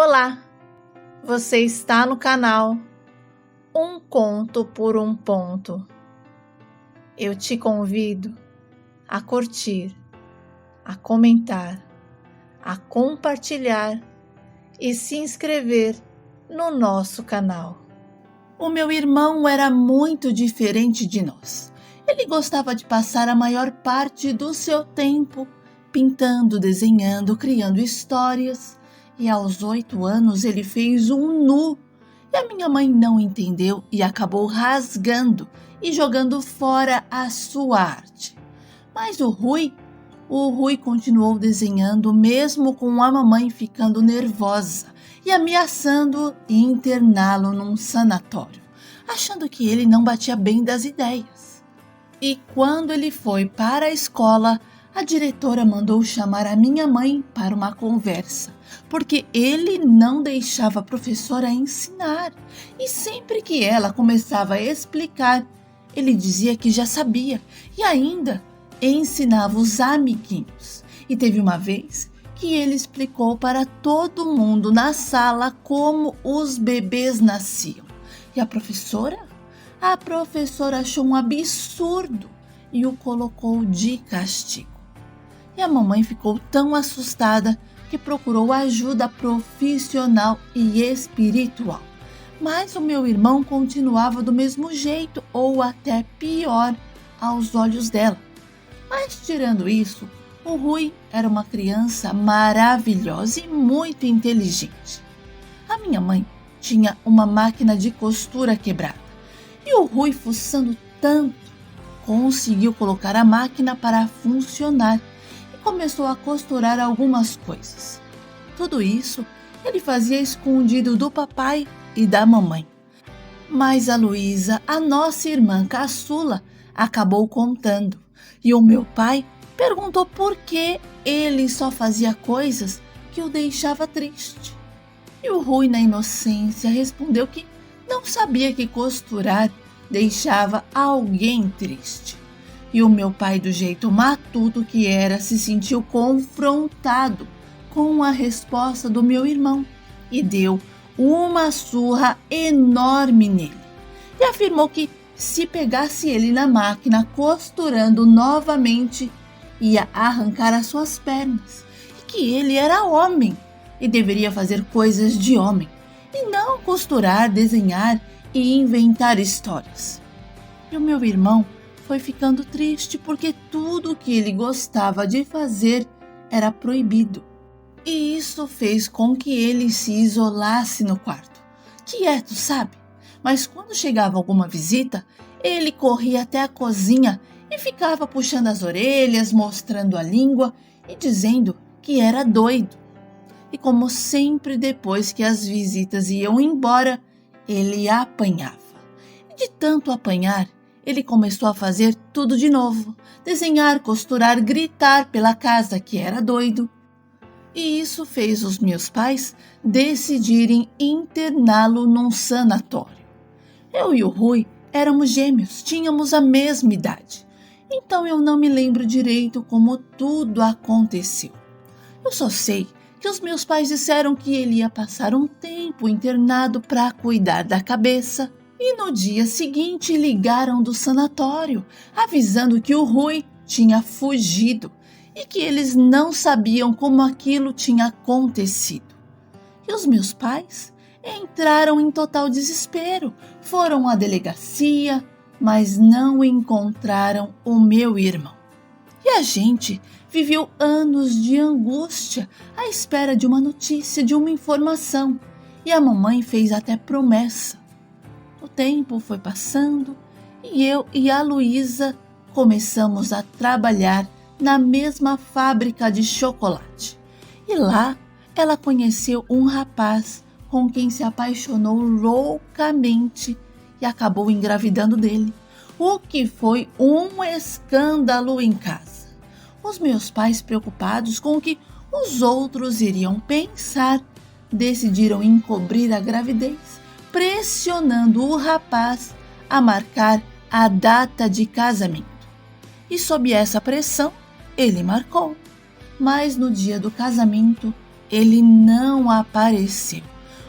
Olá, você está no canal Um Conto por um Ponto. Eu te convido a curtir, a comentar, a compartilhar e se inscrever no nosso canal. O meu irmão era muito diferente de nós. Ele gostava de passar a maior parte do seu tempo pintando, desenhando, criando histórias. E aos 8 anos ele fez um nu. E a minha mãe não entendeu e acabou rasgando e jogando fora a sua arte. Mas o Rui continuou desenhando mesmo com a mamãe ficando nervosa e ameaçando interná-lo num sanatório, achando que ele não batia bem das ideias. E quando ele foi para a escola, a diretora mandou chamar a minha mãe para uma conversa, porque ele não deixava a professora ensinar. E sempre que ela começava a explicar, ele dizia que já sabia e ainda ensinava os amiguinhos. E teve uma vez que ele explicou para todo mundo na sala como os bebês nasciam. E a professora achou um absurdo e o colocou de castigo. E a mamãe ficou tão assustada que procurou ajuda profissional e espiritual. Mas o meu irmão continuava do mesmo jeito ou até pior aos olhos dela. Mas tirando isso, o Rui era uma criança maravilhosa e muito inteligente. A minha mãe tinha uma máquina de costura quebrada e o Rui, fuçando tanto, conseguiu colocar a máquina para funcionar e começou a costurar algumas coisas. Tudo isso ele fazia escondido do papai e da mamãe. Mas a Luísa, a nossa irmã caçula, acabou contando e o meu pai perguntou por que ele só fazia coisas que o deixava triste. E o Rui, na inocência, respondeu que não sabia que costurar deixava alguém triste. E o meu pai, do jeito matuto que era, se sentiu confrontado com a resposta do meu irmão e deu uma surra enorme nele. E afirmou que se pegasse ele na máquina costurando novamente, ia arrancar as suas pernas e que ele era homem e deveria fazer coisas de homem e não costurar, desenhar e inventar histórias. E o meu irmão foi ficando triste porque tudo o que ele gostava de fazer era proibido. E isso fez com que ele se isolasse no quarto, quieto, sabe? Mas quando chegava alguma visita, ele corria até a cozinha e ficava puxando as orelhas, mostrando a língua e dizendo que era doido. E como sempre, depois que as visitas iam embora, ele apanhava. E de tanto apanhar, ele começou a fazer tudo de novo, desenhar, costurar, gritar pela casa que era doido. E isso fez os meus pais decidirem interná-lo num sanatório. Eu e o Rui éramos gêmeos, tínhamos a mesma idade. Então eu não me lembro direito como tudo aconteceu. Eu só sei que os meus pais disseram que ele ia passar um tempo internado para cuidar da cabeça. E no dia seguinte ligaram do sanatório, avisando que o Rui tinha fugido e que eles não sabiam como aquilo tinha acontecido. E os meus pais entraram em total desespero, foram à delegacia, mas não encontraram o meu irmão. E a gente viveu anos de angústia à espera de uma notícia, de uma informação. E a mamãe fez até promessa. O tempo foi passando e eu e a Luísa começamos a trabalhar na mesma fábrica de chocolate. E lá ela conheceu um rapaz com quem se apaixonou loucamente e acabou engravidando dele, o que foi um escândalo em casa. Os meus pais, preocupados com o que os outros iriam pensar, decidiram encobrir a gravidez, pressionando o rapaz a marcar a data de casamento. E sob essa pressão, ele marcou. Mas no dia do casamento, ele não apareceu,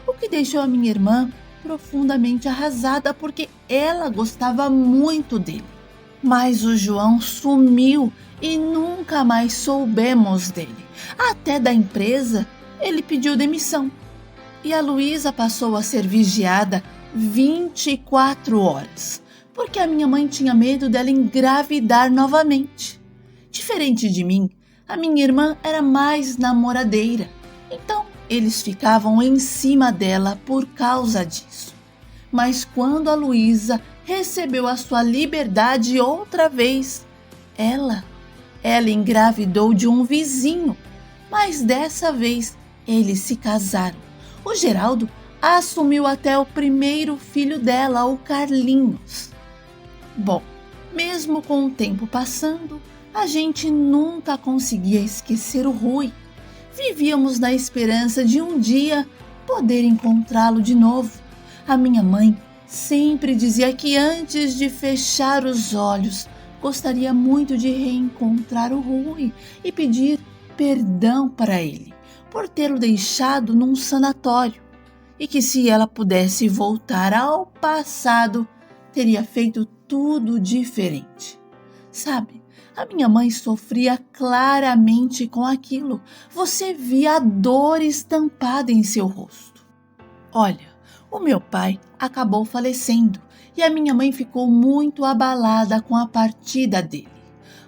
o que deixou a minha irmã profundamente arrasada porque ela gostava muito dele. Mas o João sumiu e nunca mais soubemos dele. Até da empresa ele pediu demissão. E a Luísa passou a ser vigiada 24 horas, porque a minha mãe tinha medo dela engravidar novamente. Diferente de mim, a minha irmã era mais namoradeira, então eles ficavam em cima dela por causa disso. Mas quando a Luísa recebeu a sua liberdade outra vez, ela engravidou de um vizinho, mas dessa vez eles se casaram. O Geraldo assumiu até o primeiro filho dela, o Carlinhos. Bom, mesmo com o tempo passando, a gente nunca conseguia esquecer o Rui. Vivíamos na esperança de um dia poder encontrá-lo de novo. A minha mãe sempre dizia que antes de fechar os olhos, gostaria muito de reencontrar o Rui e pedir perdão para ele por tê-lo deixado num sanatório, e que se ela pudesse voltar ao passado, teria feito tudo diferente. Sabe, a minha mãe sofria claramente com aquilo. Você via a dor estampada em seu rosto. Olha, o meu pai acabou falecendo e a minha mãe ficou muito abalada com a partida dele.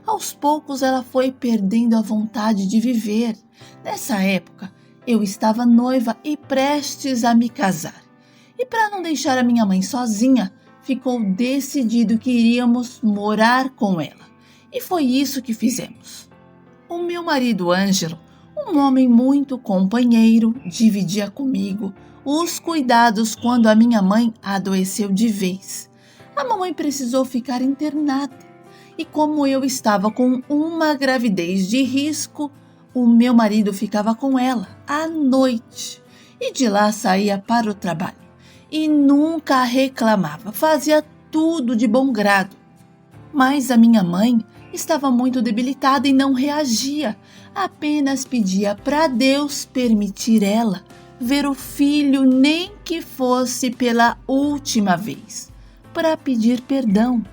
Aos poucos ela foi perdendo a vontade de viver. Nessa época, eu estava noiva e prestes a me casar. E para não deixar a minha mãe sozinha, ficou decidido que iríamos morar com ela. E foi isso que fizemos. O meu marido Ângelo, um homem muito companheiro, dividia comigo os cuidados quando a minha mãe adoeceu de vez. A mamãe precisou ficar internada. E como eu estava com uma gravidez de risco, o meu marido ficava com ela à noite e de lá saía para o trabalho. E nunca reclamava, fazia tudo de bom grado. Mas a minha mãe estava muito debilitada e não reagia, apenas pedia para Deus permitir ela ver o filho, nem que fosse pela última vez, para pedir perdão.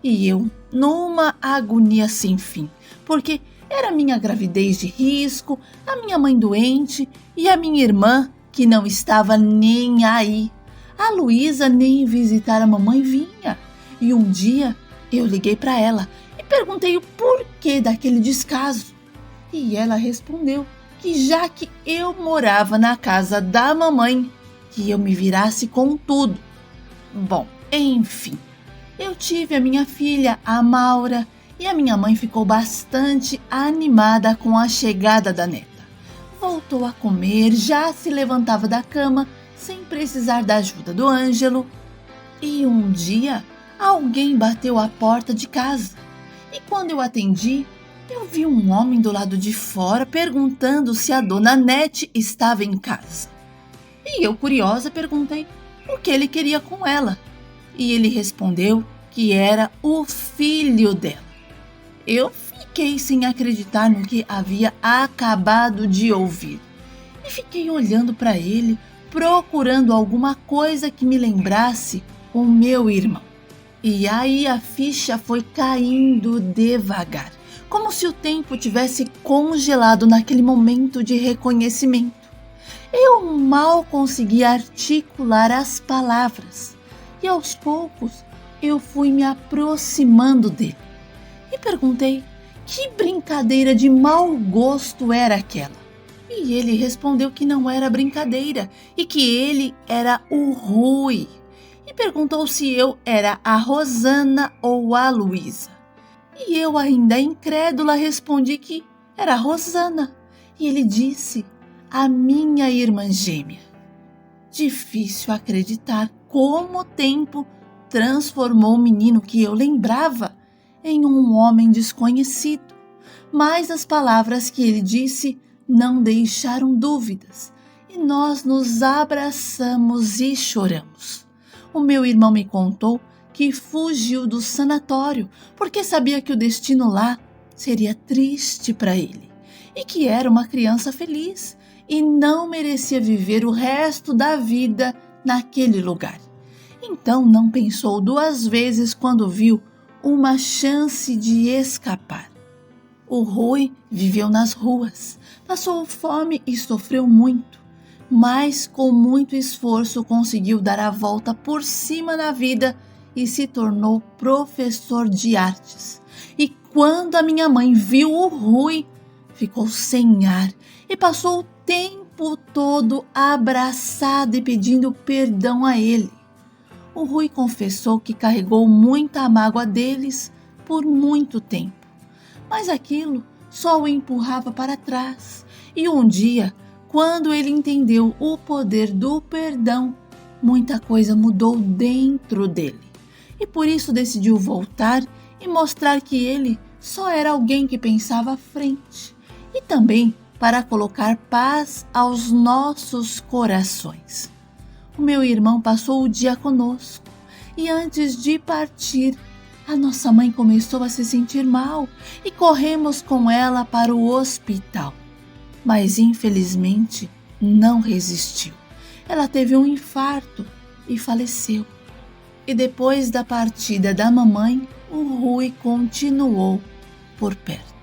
E eu, numa agonia sem fim, porque era minha gravidez de risco, a minha mãe doente e a minha irmã que não estava nem aí. A Luísa nem visitar a mamãe vinha. E um dia eu liguei para ela e perguntei o porquê daquele descaso. E ela respondeu que já que eu morava na casa da mamãe, que eu me virasse com tudo. Bom, enfim, eu tive a minha filha, a Maura, e a minha mãe ficou bastante animada com a chegada da neta. Voltou a comer, já se levantava da cama sem precisar da ajuda do Ângelo. E um dia, alguém bateu à porta de casa. E quando eu atendi, eu vi um homem do lado de fora perguntando se a dona Nete estava em casa. E eu, curiosa, perguntei o que ele queria com ela. E ele respondeu que era o filho dela. Eu fiquei sem acreditar no que havia acabado de ouvir. E fiquei olhando para ele, procurando alguma coisa que me lembrasse o meu irmão. E aí a ficha foi caindo devagar, como se o tempo tivesse congelado naquele momento de reconhecimento. Eu mal conseguia articular as palavras e aos poucos eu fui me aproximando dele e perguntei que brincadeira de mau gosto era aquela. E ele respondeu que não era brincadeira e que ele era o Rui. E perguntou se eu era a Rosana ou a Luísa. E eu, ainda incrédula, respondi que era a Rosana. E ele disse, a minha irmã gêmea. Difícil acreditar como o tempo transformou o menino que eu lembrava em um homem desconhecido. Mas as palavras que ele disse não deixaram dúvidas. E nós nos abraçamos e choramos. O meu irmão me contou que fugiu do sanatório porque sabia que o destino lá seria triste para ele e que era uma criança feliz e não merecia viver o resto da vida naquele lugar. Então não pensou duas vezes quando viu uma chance de escapar. O Rui viveu nas ruas, passou fome e sofreu muito, mas com muito esforço conseguiu dar a volta por cima na vida e se tornou professor de artes. E quando a minha mãe viu o Rui, ficou sem ar e passou o tempo todo abraçada e pedindo perdão a ele. O Rui confessou que carregou muita mágoa deles por muito tempo, mas aquilo só o empurrava para trás. E um dia, quando ele entendeu o poder do perdão, muita coisa mudou dentro dele. E por isso decidiu voltar e mostrar que ele só era alguém que pensava à frente. E também para colocar paz aos nossos corações. O meu irmão passou o dia conosco e antes de partir, a nossa mãe começou a se sentir mal e corremos com ela para o hospital. Mas infelizmente não resistiu. Ela teve um infarto e faleceu. E depois da partida da mamãe, o Rui continuou por perto.